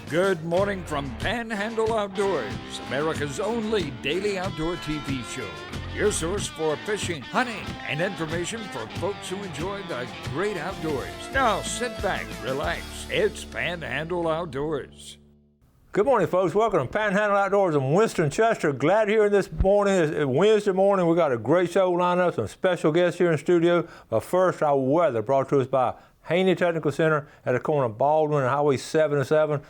Good morning from Panhandle Outdoors, America's only daily outdoor TV show. Your source for fishing, hunting, and information for folks who enjoy the great outdoors. Now sit back, relax. It's Panhandle Outdoors. Good morning, folks. Welcome to Panhandle Outdoors in Winston, Chester. Glad here this morning. It's Wednesday morning. We got a great show lined up, some special guests here in the studio. But first, our weather brought to us by Haney Technical Center at the corner of Baldwin and Highway 77.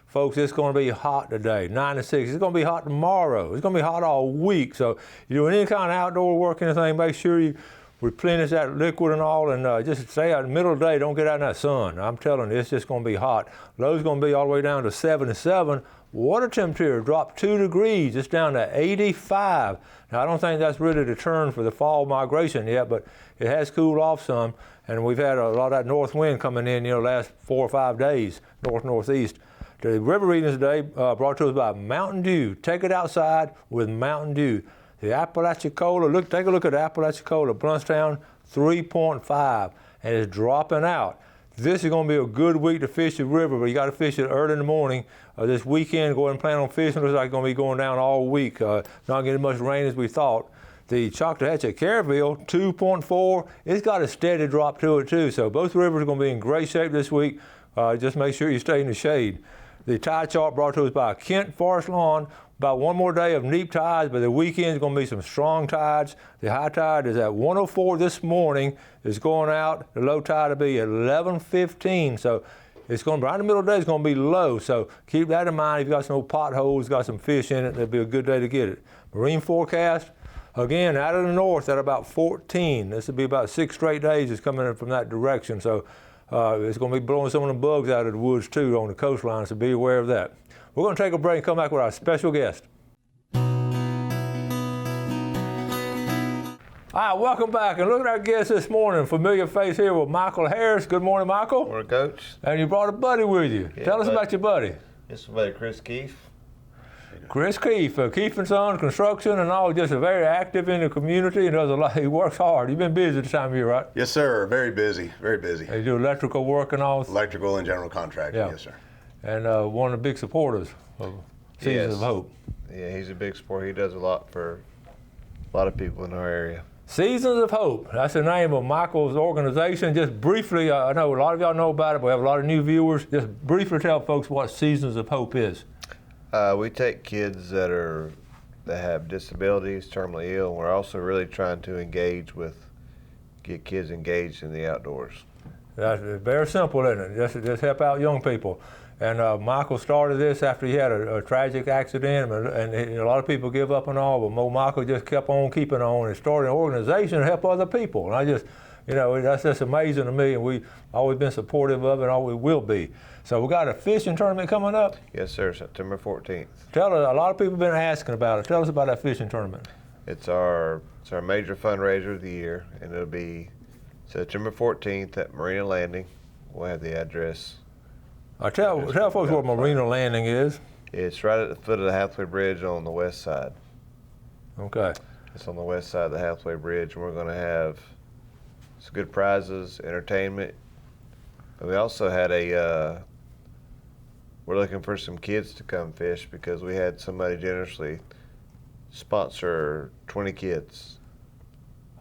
Folks, it's going to be hot today, 96. It's going to be hot tomorrow. It's going to be hot all week. So you're doing any kind of outdoor work, anything, make sure you replenish that liquid and all, and just stay out in the middle of the day. Don't get out in that sun. I'm telling you, it's just going to be hot. Low's going to be all the way down to 77. Water temperature dropped 2 degrees. It's down to 85. Now, I don't think that's really the turn for the fall migration yet, but it has cooled off some, and we've had a lot of that north wind coming in, last 4 or 5 days, northeast. The river readings today brought to us by Mountain Dew. Take it outside with Mountain Dew. The Apalachicola, take a look at the Apalachicola, Bluntstown, 3.5, and it's dropping out. This is going to be a good week to fish the river, but you got to fish it early in the morning. This weekend, go ahead and plan on fishing. Looks like it's going to be going down all week. Not getting as much rain as we thought. The Choctahatchee at Caryville, 2.4, it's got a steady drop to it too. So both rivers are going to be in great shape this week. Just make sure you stay in the shade. The tide chart brought to us by Kent Forest Lawn. About one more day of neap tides, but the weekend is going to be some strong tides. The high tide is at 104 this morning. It's going out. The low tide will be at 11:15. So it's going to be right in the middle of the day. It's going to be low. So keep that in mind. If you've got some old potholes, got some fish in it, it'll be a good day to get it. Marine forecast, again, out of the north at about 14. This will be about 6 straight days. It's coming in from that direction. So it's going to be blowing some of the bugs out of the woods too on the coastline, so be aware of that. We're going to take a break and come back with our special guest. All right, welcome back. And look at our guest this morning, familiar face here with Michael Harris. Good morning, Michael. Good morning, Coach. And you brought a buddy with you. Yeah, Tell us about your buddy. This is my buddy Chris Keefe. Chris Keefe, Keefe & Son Construction and all, just very active in the community and does a lot. He works hard. You've been busy this time of year, right? Yes, sir. Very busy, very busy. You do electrical work and all? Electrical and general contracting, yeah. Yes, sir. And one of the big supporters of Seasons of Hope. Yeah, he's a big supporter. He does a lot for a lot of people in our area. Seasons of Hope, that's the name of Michael's organization. Just briefly, I know a lot of y'all know about it, but we have a lot of new viewers. Just briefly tell folks what Seasons of Hope is. We take kids that have disabilities, terminally ill, and we're also really trying to get kids engaged in the outdoors. That's very simple, isn't it? Just help out young people. And Michael started this after he had a tragic accident, and a lot of people give up and all, but Michael just kept on keeping on and started an organization to help other people. And I just, that's just amazing to me, and we've always been supportive of it and always will be. So we got a fishing tournament coming up? Yes, sir, September 14th. Tell us, a lot of people have been asking about it. Tell us about that fishing tournament. It's our major fundraiser of the year, and it'll be September 14th at Marina Landing. We'll have the address. Tell folks what Marina Landing is. It's right at the foot of the Hathaway Bridge on the west side. Okay. It's on the west side of the Hathaway Bridge, and we're going to have some good prizes, entertainment. But we also had we're looking for some kids to come fish because we had somebody generously sponsor 20 kids.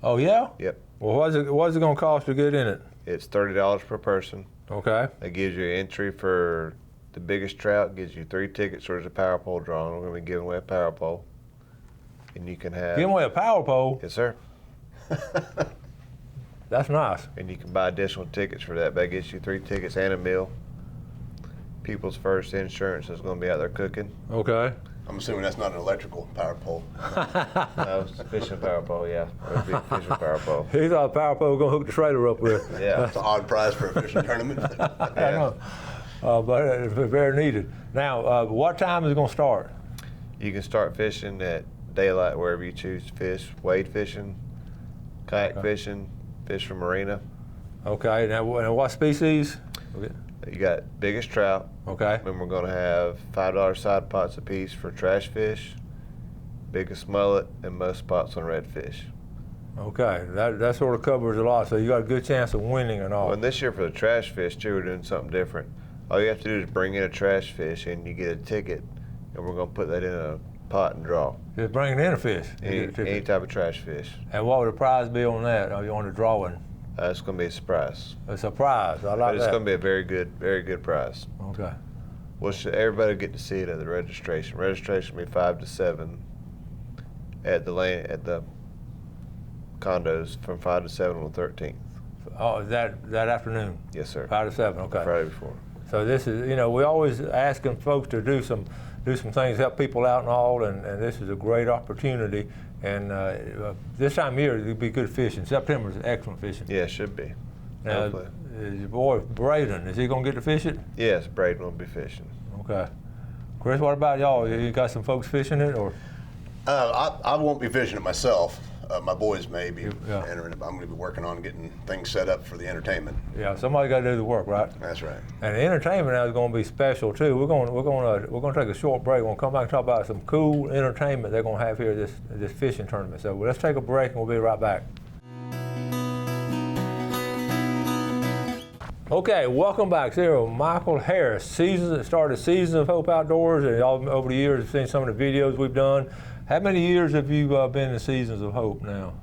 Oh, yeah? Yep. Well, what's it going to cost to get in it? It's $30 per person. Okay. That gives you an entry for the biggest trout, gives you 3 tickets towards a power pole drawing. We're going to be giving away a power pole. And you can have... Giving away a power pole? Yes, sir. That's nice. And you can buy additional tickets for that. That gets you 3 tickets and a meal. People's First Insurance is going to be out there cooking. Okay. I'm assuming that's not an electrical power pole. No, it's a fishing power pole, yeah. It'll be a fishing power pole. He thought a power pole was going to hook the trailer up with. Yeah. It's an odd prize for a fishing tournament. I know. But it's very needed. Now, what time is it going to start? You can start fishing at daylight wherever you choose to fish. Wade fishing, kayak fishing, fish from marina. Okay. Now, what species? Okay. You got biggest trout. Okay. Then we're going to have $5 side pots apiece for trash fish, biggest mullet, and most spots on redfish. Okay, that sort of covers a lot, so you got a good chance of winning and all. Well, and this year for the trash fish too, we're doing something different. All you have to do is bring in a trash fish, and you get a ticket, and we're going to put that in a pot and draw. Just bringing in a fish. Any type of trash fish. And what would the prize be on that? Are you on the drawing? It's going to be a surprise. A surprise. I like But it's that. going to be a very good prize. Okay. Everybody will get to see it at the registration. Registration will be 5 to 7 at the condos from 5 to 7 on the 13th. Oh, that afternoon? Yes, sir. 5 to 7, okay. Friday before. So this is, we always asking folks to do some things, help people out and all, and this is a great opportunity. And this time of year, it'd be good fishing. September is excellent fishing. Yeah, it should be. Now, Hopefully. is your boy Braden, is he going to get to fish it? Yes, Braden will be fishing. Okay. Chris, what about y'all? You got some folks fishing it, or? I won't be fishing it myself. My boys may be Yeah. entering it. I'm going to be working on getting things set up for the entertainment. Yeah, somebody got to do the work, right? That's right. And the entertainment now is going to be special too. We're going to take a short break. We're going to come back and talk about some cool entertainment they're going to have here at this fishing tournament. So let's take a break and we'll be right back. Okay, welcome back. Here with Michael Harris. Started Seasons of Hope Outdoors, and y'all over the years have seen some of the videos we've done. How many years have you been in Seasons of Hope now?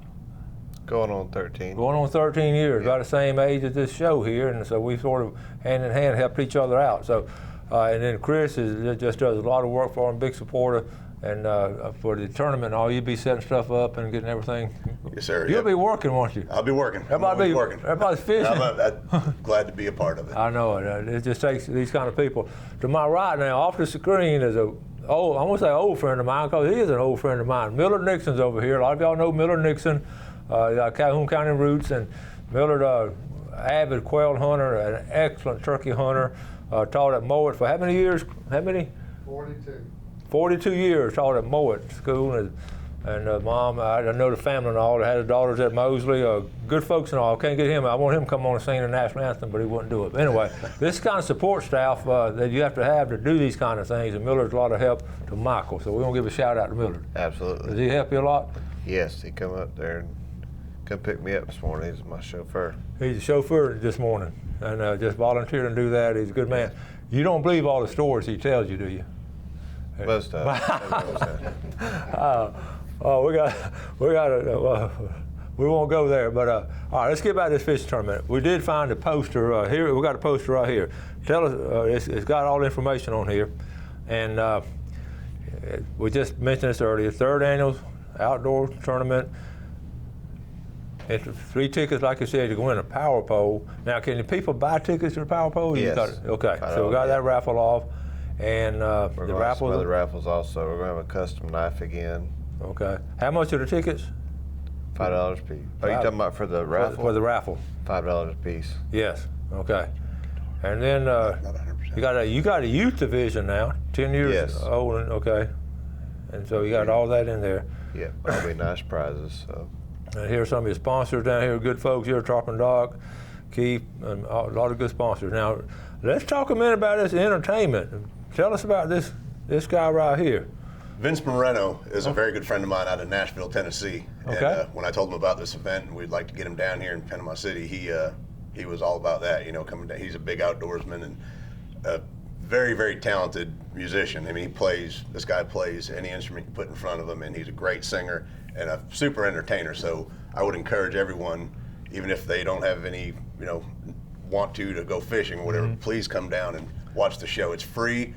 Going on 13. Going on 13 years, about the same age as this show here, and so we sort of hand in hand helped each other out. So, and then Chris just does a lot of work for him, big supporter, and for the tournament and all, you'll be setting stuff up and getting everything. Yes, sir. You'll Yep. be working, won't you? I'll be working. Working. Everybody's fishing. I'm glad to be a part of it. I know it. It just takes these kind of people. To my right now, off the screen is I'm going to say old friend of mine, because he is an old friend of mine. Millard Nixon's over here. A lot of y'all know Millard Nixon, Calhoun County roots, and Millard, avid quail hunter, an excellent turkey hunter, taught at Mowat for how many years? 42 years taught at Mowat School, and Mom, I know the family and all. They had the daughters at Mosley, good folks and all. Can't get him. I want him to come on and sing the national anthem, but he wouldn't do it. But anyway, this kind of support staff that you have to do these kind of things, and Millard's a lot of help to Michael. So we want to give a shout out to Millard. Absolutely. Does he help you a lot? Yes, he come up there and come pick me up this morning. He's my chauffeur. He's a chauffeur this morning, and just volunteered to do that. He's a good man. You don't believe all the stories he tells you, do you? Most of we won't go there, but all right, let's get back to this fishing tournament. We did find a poster here. We got a poster right here. Tell us, it's got all the information on here, and we just mentioned this earlier. 3rd annual outdoor tournament. It's 3 tickets, like you said. You can win a power pole. Now, can the people buy tickets to the power pole? Yes. Okay, so we got that raffle off, and We're the going to have raffle. some other raffles also. We're going to have a custom knife again. Okay. How much are the tickets? $5 a piece. Are you talking about for the raffle? For the raffle. $5 a piece. Yes. Okay. And then Not 100%. you got a youth division now, 10 years Yes. old, and okay. And so you got all that in there. Yeah, that'll be nice prizes. So. And here's some of your sponsors down here, good folks here, Tarpon Dock, Keith, and a lot of good sponsors. Now, let's talk a minute about this entertainment. Tell us about this guy right here. Vince Moreno is a very good friend of mine out of Nashville, Tennessee. Okay. And when I told him about this event and we'd like to get him down here in Panama City, he was all about that, coming down. He's a big outdoorsman and a very, very talented musician. I mean, this guy plays any instrument you put in front of him, and he's a great singer and a super entertainer. So I would encourage everyone, even if they don't have any, want to go fishing or whatever, please come down and watch the show. It's free.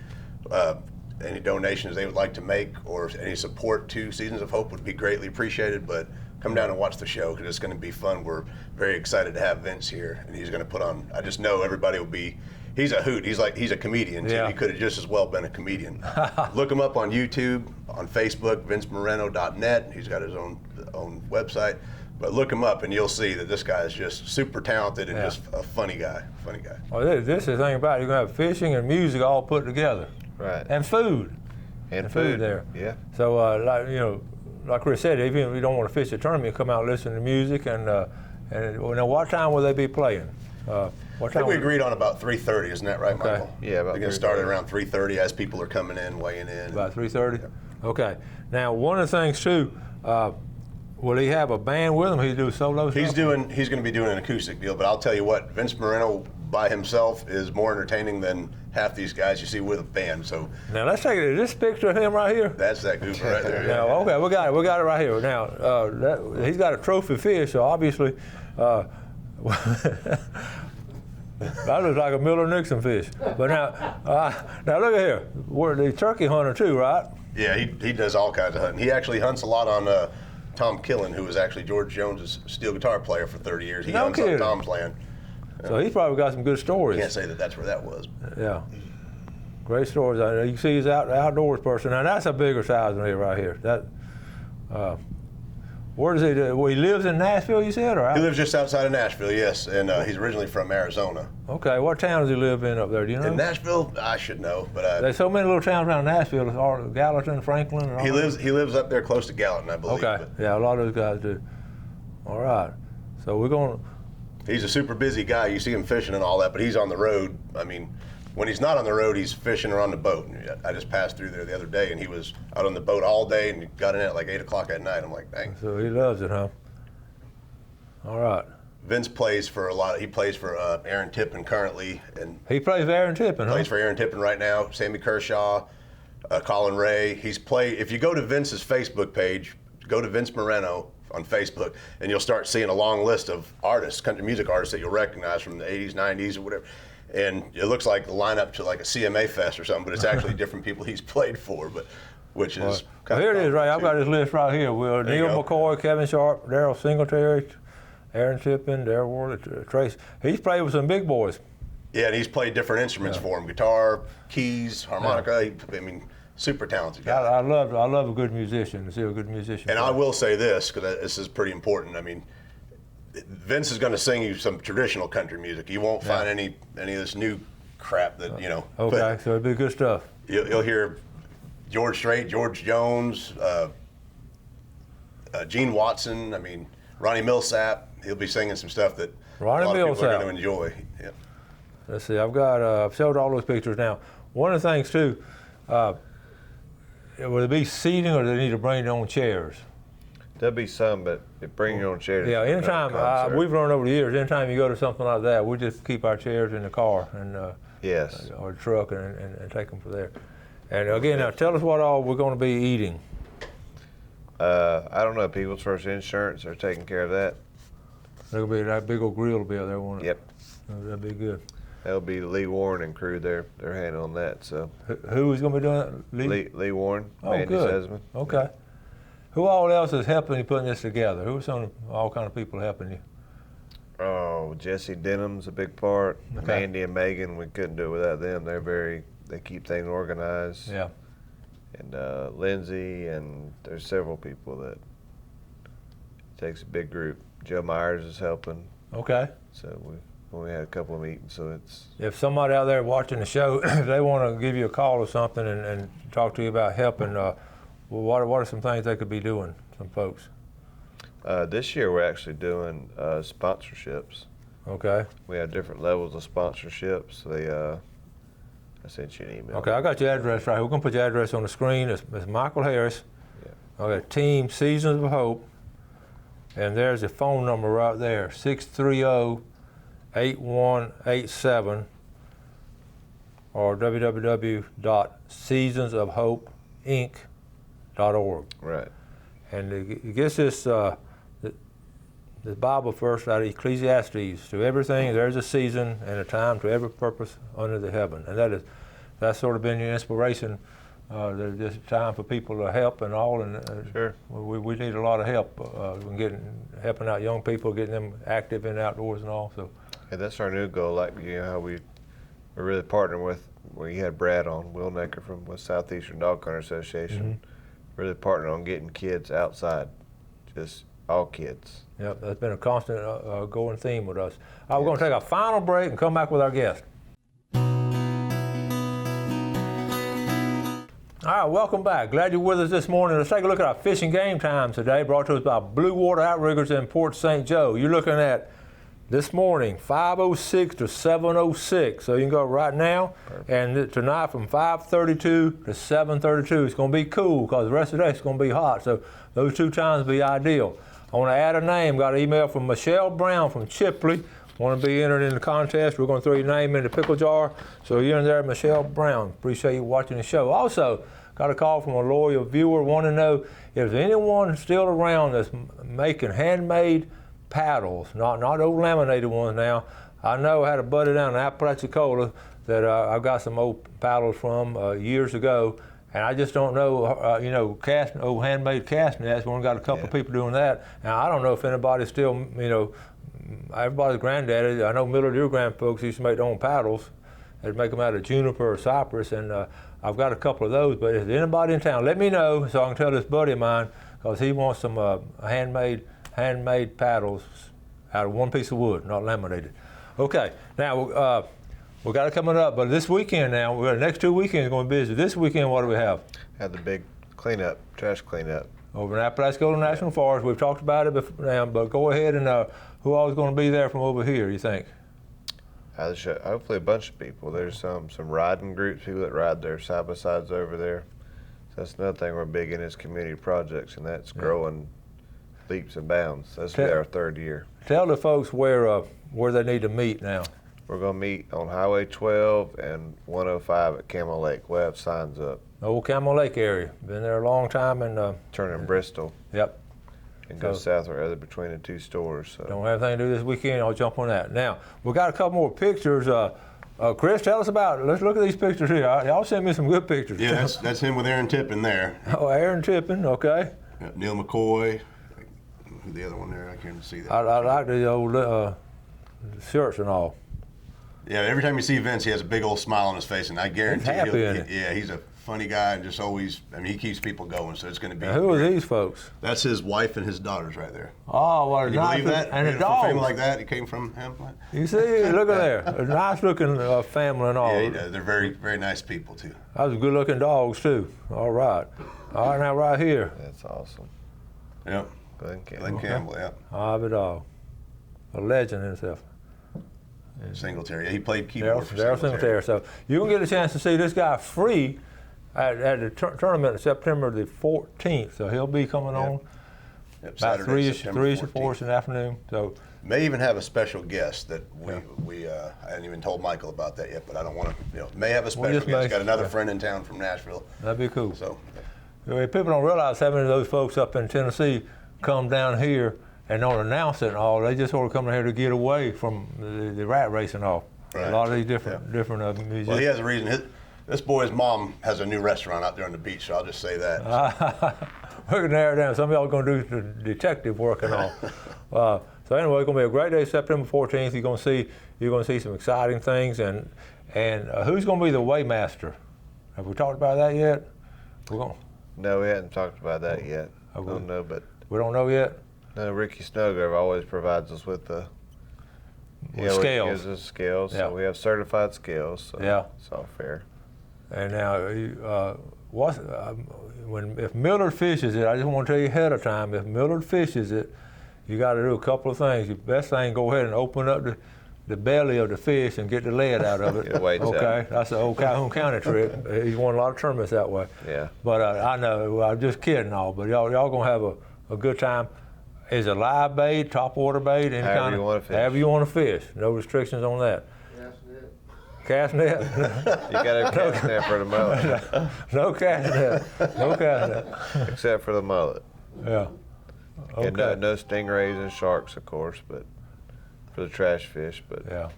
Any donations they would like to make or any support to Seasons of Hope would be greatly appreciated, but come down and watch the show because it's going to be fun. We're very excited to have Vince here, and he's going to put on, I just know everybody will be, he's a hoot. He's a comedian too. Yeah. He could have just as well been a comedian. Look him up on YouTube, on Facebook, vincemoreno.net. He's got his own website. But look him up and you'll see that this guy is just super talented and just a funny guy. Well, this is the thing about it. You're going to have fishing and music all put together. Right. And food. And food there. Yeah. So, like Chris said, even if you don't want to fish the tournament, come out and listen to music. And now, what time will they be playing? I think we agreed on about 3:30, isn't that right, Okay. Michael? Yeah, about We're going to start at around 3:30 as people are coming in, weighing in. About 3:30? Okay. Now, one of the things, too, will he have a band with him? He'll do solo stuff? He's going to be doing an acoustic deal, but I'll tell you what, Vince Moreno by himself is more entertaining than half these guys you see with a band. So Now let's take it. Is this picture of him right here? that's that goober right there. Now, okay, we got it right here. Now, he's got a trophy fish, so obviously, that looks like a Miller Nixon fish. But now look at here. We're the turkey hunter too, right? Yeah, he does all kinds of hunting. He actually hunts a lot on Tom Killen, who was actually George Jones's steel guitar player for 30 years. He No hunts kidding. on Tom's land. So he's probably got some good stories. Can't say that that's where that was. Yeah. Great stories. You can see he's outdoors person. Now that's a bigger size than he right here. Where does he do? Well, he lives in Nashville, you said, or He lives just outside of Nashville, yes, and he's originally from Arizona. Okay, what town does he live in up there? Do you know? In Nashville, I should know, but There's so many little towns around Nashville. Gallatin, Franklin. And all he that. lives up there close to Gallatin, I believe. Okay. but Yeah, a lot of those guys do. All right. So we're going. he's a super busy guy. You see him fishing and all that, but he's on the road. I mean, when he's not on the road, he's fishing or on the boat. I just passed through there the other day, and he was out on the boat all day and got in at like 8 o'clock at night. I'm like, dang. So he loves it, huh? All right. Vince plays for he plays for Aaron Tippin currently, and He plays for Aaron Tippin, huh? plays for Aaron Tippin right now. Sammy Kershaw, Colin Ray. He's played. If you go to Vince's Facebook page, go to Vince Moreno on Facebook, and you'll start seeing a long list of artists, country music artists that you'll recognize from the 80s, 90s, or whatever. And it looks like the lineup to like a CMA Fest or something, but it's actually different people he's played for, which is kind Here of it is, right? I've got too. his list right here. Neil you go. McCoy, Kevin Sharp, Darryl Singletary, Aaron Tippin, Darryl Worley, Trace. He's played with some big boys. Yeah, and he's played different instruments for him: guitar, keys, harmonica. I mean, super talented guy. I love a good musician. To see a good musician. And play. I will say this, because this is pretty important. I mean, Vince is going to sing you some traditional country music. You won't find any of this new crap that, you know. Okay, But so it'd be good stuff. you'll hear George Strait, George Jones, Gene Watson. I mean, Ronnie Millsap. He'll be singing some stuff that Ronnie a lot of people are Millsap. going to enjoy. Yeah. Let's see. I've showed all those pictures now. One of the things too, will it be seating or do they need to bring their own chairs? There'll be some, but bring your own chair. Yeah, anytime we've learned over the years, anytime you go to something like that, we just keep our chairs in the car and Yes. or the truck and take them from there. And again, now tell us what all we're going to be eating. I don't know. People's First Insurance are taking care of that. There'll be that big old grill will be out there, won't it? Yep. That'd be good. That'll be Lee Warren and crew. They're handling that. So Who is going to be doing that? Lee Warren, Oh, Mandy good. Sesman. Okay. Who all else is helping you putting this together? Who are all kind of people helping you? Oh, Jesse Denham's a big part. Okay. Mandy and Megan, we couldn't do it without them. They keep things organized. Yeah. And Lindsay, and there's several people that it takes a big group. Joe Myers is helping. Okay. So we've only had a couple of meetings, so it's If somebody out there watching the show, if they want to give you a call or something and talk to you about helping, what are some things they could be doing, some folks? this year we're actually doing sponsorships. Okay. We have different levels of sponsorships. I sent you an email. Okay, I got your address right here. We're going to put your address on the screen. It's Michael Harris. Yeah. Okay, Team Seasons of Hope. And there's a phone number right there, 630-8187 or www.seasonsofhopeinc.org. Right. And it gets this Bible verse out of Ecclesiastes. To everything there's a season and a time to every purpose under the heaven. And that's sort of been your inspiration. There's just time for people to help and all. And Sure. we need a lot of help in helping out young people, getting them active in outdoors and all. So. And that's our new goal. Like, you know, how we're really partnering with, we had Brad on, Will Necker from the Southeastern Dog Hunter Association, really partnering on getting kids outside, just all kids. Yep, that's been a constant going theme with us. We're going to take a final break and come back with our guest. All right, welcome back. Glad you're with us this morning. Let's take a look at our fishing game times today, brought to us by Blue Water Outriggers in Port St. Joe. You're looking at this morning, 5:06 to 7:06. So you can go right now. Perfect. And tonight from 5:32 to 7:32. It's going to be cool because the rest of the day it's going to be hot. So those two times will be ideal. I want to add a name. Got an email from Michelle Brown from Chipley. want to be entered in the contest, we're going to throw your name in the pickle jar. So you're in there, Michelle Brown. Appreciate you watching the show. Also, got a call from a loyal viewer wanting to know if there's anyone still around that's making handmade paddles, not old laminated ones now. I know I had a buddy down in Apalachicola that I got some old paddles from years ago, and I just don't know, old handmade cast nets. We only got a couple of people doing that. Now, I don't know if anybody's still, everybody's granddaddy. I know Miller Deer Grand folks used to make their own paddles. They'd make them out of juniper or cypress, and I've got a couple of those. But if there's anybody in town, let me know so I can tell this buddy of mine, because he wants some handmade paddles out of one piece of wood, not laminated. Okay, now we got it coming up, but this weekend now, the next 2 weekends are going to be busy. This weekend, what do we have? Had the big cleanup, trash cleanup. Over in Apalachicola National Forest. We've talked about it before now, but go ahead and who all is going to be there from over here, you think? Hopefully a bunch of people. There's some riding groups, people that ride their side-by-sides over there. So that's another thing we're big in is community projects, and that's growing leaps and bounds. This will be our 3rd year. Tell the folks where they need to meet now. We're going to meet on Highway 12 and 105 at Camel Lake. We'll have signs up. Old Camel Lake area. Been there a long time. And turning Bristol. Yep. And go south or other between the 2 stores. So. Don't have anything to do this weekend. I'll jump on that. Now, we got a couple more pictures. Chris, tell us about it. Let's look at these pictures here. Y'all sent me some good pictures. Yeah, that's him with Aaron Tippin there. Oh, Aaron Tippin, okay. Yeah, Neil McCoy. The other one there, I can't see that. I like the old shirts and all. Yeah, every time you see Vince, he has a big old smile on his face, and I guarantee he's a funny guy and just always, he keeps people going, so it's going to be. Now, who are these folks? That's his wife and his daughters right there. Oh, what a Can you nice believe that? And a a dog. family like that, it came from him. You see, look at there. A nice looking family and all. Yeah, they're very, very nice people, too. Those are good looking dogs, too. All right. All right, now right here. That's awesome. Yep. Glenn Campbell, yeah. Harvey dog. A legend himself. Singletary. He played keyboard for Daryl Singletary. So you can get a chance to see this guy free at the tournament September the 14th. So he'll be coming on about Saturday, 3-ish or 4-ish in the afternoon. So may even have a special guest that we I hadn't even told Michael about that yet, but I don't want to, may have a special guest. Got another friend in town from Nashville. That'd be cool. So people don't realize how many of those folks up in Tennessee come down here and don't announce it and all. They just sort of come here to get away from the rat race and all. Right. A lot of these different musicians. Well, he has a reason. This boy's mom has a new restaurant out there on the beach, so I'll just say that. We're going to narrow it down. Some of y'all are going to do the detective work and all. So anyway, it's going to be a great day, September 14th. You're going to see some exciting things. And who's going to be the weighmaster? Have we talked about that yet? No, we hadn't talked about that yet. I don't know, but we don't know yet. No, Ricky Snowgrove always provides us with the scales. He gives us scales, so we have certified scales. So it's all fair. And now, if Millard fishes it, I just want to tell you ahead of time, if Millard fishes it, you got to do a couple of things. The best thing, go ahead and open up the belly of the fish and get the lead out of it. Okay, that's the old Calhoun County trick. He's won a lot of tournaments that way. Yeah. But I know, I'm just kidding all, but y'all gonna have a good time. Is it live bait, top water bait, any however kind of, you want to fish. However you want to fish. No restrictions on that. Cast net. You got to have cast net for the mullet. No cast net. No cast net. Except for the mullet. Yeah. Okay. And no stingrays and sharks, of course, but for the trash fish. But yeah.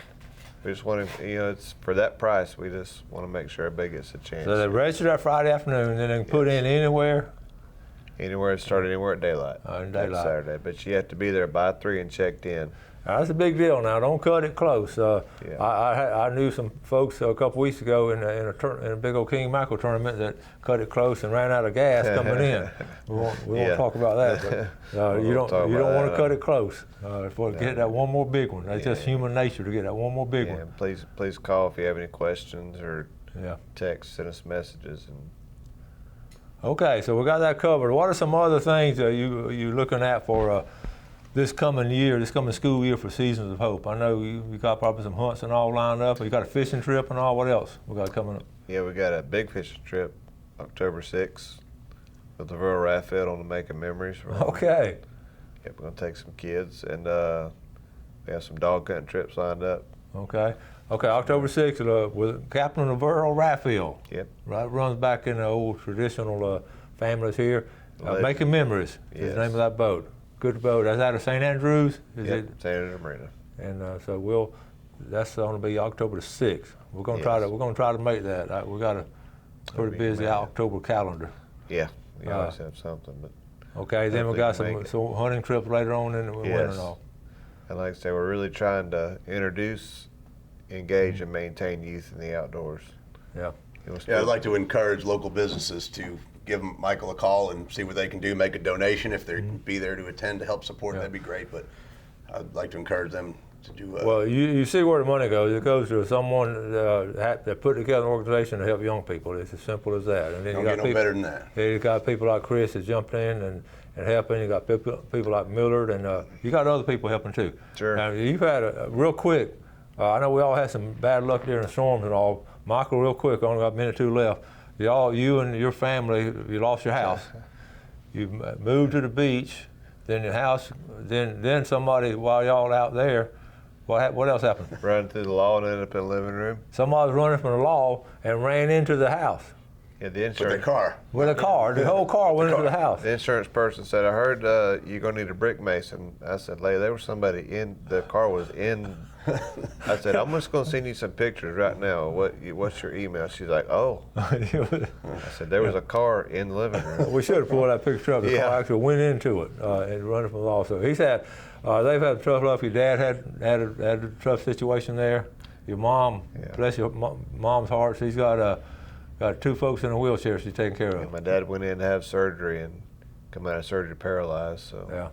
We just want to, it's for that price. We just want to make sure everybody gets a chance. So they register that Friday afternoon, and then they can put in anywhere. Anywhere, start anywhere at daylight. Daylight. That's Saturday, but you have to be there by 3 and checked in. That's a big deal. Now, don't cut it close. I knew some folks a couple weeks ago in a big old King Michael tournament that cut it close and ran out of gas coming in. We won't talk about that. But you don't want to cut it close. Get that one more big one. That's just human nature to get that one more big one. Please call if you have any questions or text, send us messages. Okay, so we got that covered. What are some other things you're looking at for this coming year, this coming school year for Seasons of Hope? I know you got probably some hunts and all lined up. You got a fishing trip and all. What else we got coming up? Yeah, we got a big fishing trip, October 6th, with the Rural Raft on the Making Memories. Okay. Yep, we're gonna take some kids, and We have some dog hunting trips lined up. Okay. Okay, October 6th with Captain of Earl Raphael. Yep. Right, runs back in the old traditional families here. Legend. Making Memories is Yes. the name of that boat. Good boat. That's out of St. Andrews? Is Yep, it? St. Andrews Marina. And so that's going to be October the 6th. We're going to try to. Yes. We're going to try to make that. We got a pretty be busy mad. October calendar. Yeah, we always have something, but Okay, then we hopefully got we some, make it. some hunting trips later on in the winter and Yes. all. and like I say, we're really trying to introduce, engage, and maintain youth in the outdoors. Yeah. It was Yeah, I'd like to encourage local businesses to give Michael a call and see what they can do, make a donation. If they can be there to attend to help support, Yeah. that'd be great. But I'd like to encourage them to do. Well, you see where the money goes. It goes to someone that put together an organization to help young people. It's as simple as that. And then don't you got get no people, better than that. you got people like Chris that jumped in and helping. You got people like Millard, and you got other people helping too. Sure. Now, you've had a real quick. I know we all had some bad luck during the storms and all. Michael, real quick, only got a minute or two left. You and your family, you lost your house. You moved to the beach, then your house, then somebody, while y'all out there, what else happened? Run through the lawn and ended up in the living room. Somebody was running from the law and ran into the house Yeah, the With insurance. their car. with a car. The whole car went into the house. The insurance person said, "I heard you're gonna need a brick mason." I said, "Lady, there was somebody in the car was in." I said, "I'm just gonna send you some pictures right now. What's your email?" She's like, "Oh." I said, "There was a car in the living room." We should have pulled that picture up. The Yeah. car actually went into it and running from the law. So he's had, they've had tough luck. Your dad had a tough situation there. Your mom, Yeah. bless your mom's heart, she's got two folks in a wheelchair she's taking care of. And my dad went in to have surgery and come out of surgery paralyzed. So Yeah.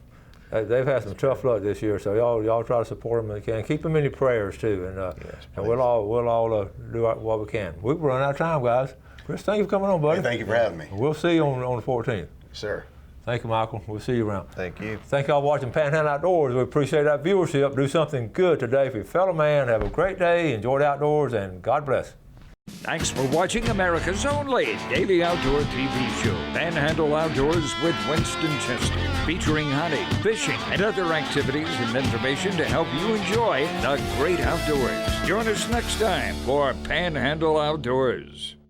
They've had some tough luck this year, so y'all try to support them if you can. Keep them in your prayers too, and we'll all do what we can. We've run out of time, guys. Chris, thank you for coming on, buddy. Hey, thank you for having me, We'll see you on the 14th. sir. Thank you, Michael. We'll see you around. thank you. Thank y'all for watching Panhandle Outdoors. We appreciate that viewership. Do something good today for your fellow man. Have a great day. Enjoy the outdoors, and God bless. Thanks for watching America's only daily outdoor TV show, Panhandle Outdoors with Winston Chester, featuring hunting, fishing, and other activities and information to help you enjoy the great outdoors. Join us next time for Panhandle Outdoors.